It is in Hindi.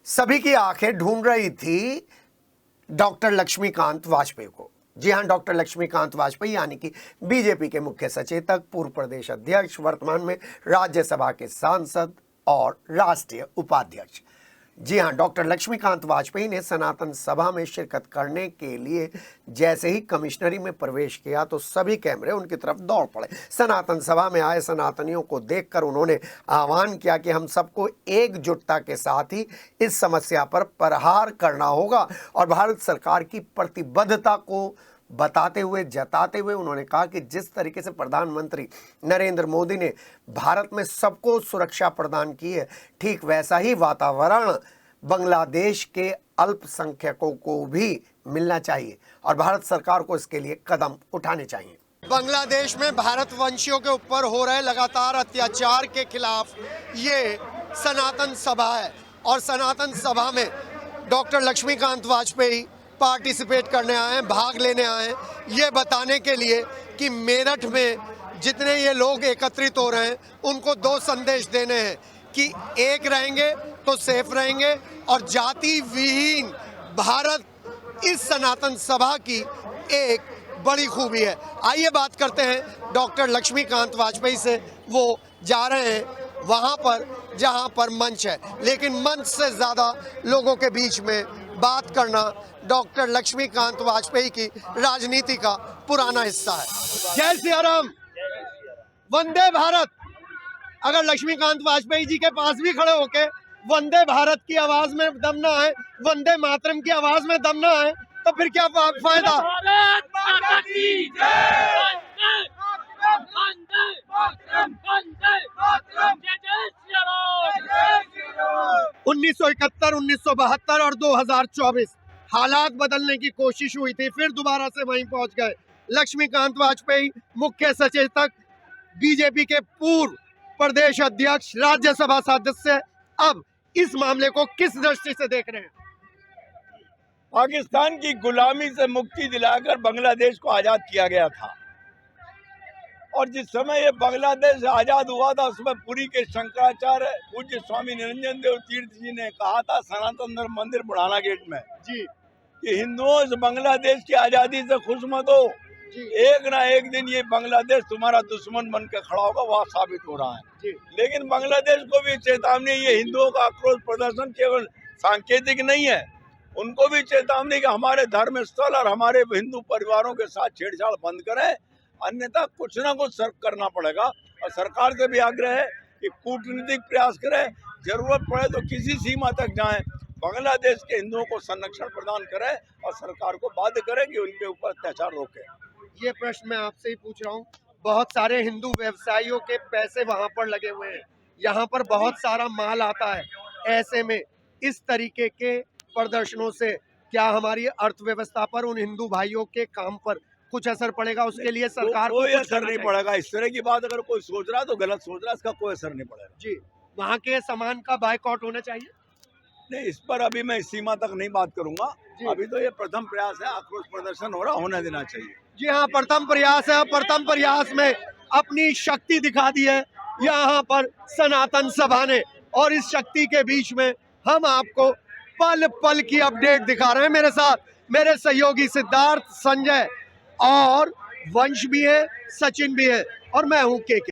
सभी की आंखें ढूंढ रही थी डॉक्टर लक्ष्मीकांत वाजपेयी को। जी हां, डॉक्टर लक्ष्मीकांत वाजपेयी यानी कि बीजेपी के मुख्य सचेतक, पूर्व प्रदेश अध्यक्ष, वर्तमान में राज्यसभा के सांसद और राष्ट्रीय उपाध्यक्ष। जी हां, डॉक्टर लक्ष्मीकांत वाजपेयी ने सनातन सभा में शिरकत करने के लिए जैसे ही कमिश्नरी में प्रवेश किया तो सभी कैमरे उनकी तरफ दौड़ पड़े। सनातन सभा में आए सनातनियों को देखकर उन्होंने आह्वान किया कि हम सबको एकजुटता के साथ ही इस समस्या पर प्रहार करना होगा और भारत सरकार की प्रतिबद्धता को जताते हुए उन्होंने कहा कि जिस तरीके से प्रधानमंत्री नरेंद्र मोदी ने भारत में सबको सुरक्षा प्रदान की है, ठीक वैसा ही वातावरण बांग्लादेश के अल्पसंख्यकों को भी मिलना चाहिए और भारत सरकार को इसके लिए कदम उठाने चाहिए। बांग्लादेश में भारतवंशियों के ऊपर हो रहे लगातार अत्याचार के खिलाफ ये सनातन सभा है और सनातन सभा में डॉक्टर लक्ष्मीकांत वाजपेयी पार्टिसिपेट करने आए हैं, भाग लेने आए हैं, ये बताने के लिए कि मेरठ में जितने ये लोग एकत्रित हो रहे हैं उनको दो संदेश देने हैं कि एक रहेंगे तो सेफ रहेंगे और जाति विहीन भारत इस सनातन सभा की एक बड़ी खूबी है। आइए बात करते हैं डॉक्टर लक्ष्मीकांत वाजपेयी से। वो जा रहे हैं वहाँ पर जहाँ पर मंच है, लेकिन मंच से ज़्यादा लोगों के बीच में बात करना डॉक्टर लक्ष्मीकांत वाजपेयी की राजनीति का पुराना हिस्सा है। जय श्री राम, वंदे भारत। अगर लक्ष्मीकांत वाजपेयी जी के पास भी खड़े होके वंदे भारत की आवाज में दम ना आए, वंदे मातरम की आवाज में दम ना आए, तो फिर क्या फायदा। 1971, 1972 और 2024 हालात बदलने की कोशिश हुई थी, फिर दोबारा से वहीं पहुंच गए। लक्ष्मीकांत वाजपेयी मुख्य सचेतक, बीजेपी के पूर्व प्रदेश अध्यक्ष, राज्यसभा सदस्य, अब इस मामले को किस दृष्टि से देख रहे हैं? पाकिस्तान की गुलामी से मुक्ति दिलाकर बांग्लादेश को आजाद किया गया था और जिस समय ये बांग्लादेश आजाद हुआ था उसमें पुरी के शंकराचार्य पूज्य स्वामी निरंजन देव तीर्थ जी ने कहा था सनातन धर्म मंदिर बुढ़ाना गेट में जी कि हिंदुओं से बांग्लादेश की आजादी से खुश मत हो, एक ना एक दिन ये बांग्लादेश तुम्हारा दुश्मन बन के खड़ा होगा, वह साबित हो रहा है। लेकिन बांग्लादेश को भी चेतावनी, ये हिंदुओं का आक्रोश प्रदर्शन केवल सांकेतिक नहीं है, उनको भी चेतावनी कि हमारे धर्म स्थल और हमारे हिंदू परिवारों के साथ छेड़छाड़ बंद करें, अन्यथा कुछ ना कुछ करना पड़ेगा। और सरकार से भी आग्रह है कि कूटनीतिक प्रयास करें, जरूरत पड़े तो किसी सीमा तक जाएं, बांग्लादेश के हिंदुओं को संरक्षण प्रदान करें और सरकार को बाध्य करें कि उनके ऊपर अत्याचार रोके। ये प्रश्न मैं आपसे ही पूछ रहा हूँ। बहुत सारे हिंदू व्यवसायियों के पैसे वहाँ पर लगे हुए हैं, यहाँ पर बहुत सारा माल आता है। ऐसे में इस तरीके के प्रदर्शनों से क्या हमारी अर्थव्यवस्था पर, उन हिंदू भाइयों के काम पर कुछ असर पड़ेगा? उसके लिए सरकार को कोई असर नहीं पड़ेगा। इस तरह की बात अगर कोई सोच रहा है तो गलत सोच रहा है, इसका कोई असर नहीं पड़ेगा। जी, वहाँ के सामान का बायकॉट होना चाहिए? नहीं, इस पर अभी मैं इस सीमा तक नहीं बात करूंगा। अभी तो ये प्रथम प्रयास है, आक्रोश प्रदर्शन हो रहा, होने देना चाहिए। जी हाँ, प्रथम प्रयास है। प्रथम प्रयास में अपनी शक्ति दिखा दी है यहाँ पर सनातन सभा ने, और इस शक्ति के बीच में हम आपको पल पल की अपडेट दिखा रहे हैं। मेरे साथ मेरे सहयोगी सिद्धार्थ, संजय और वंश भी है, सचिन भी है और मैं हूँ के।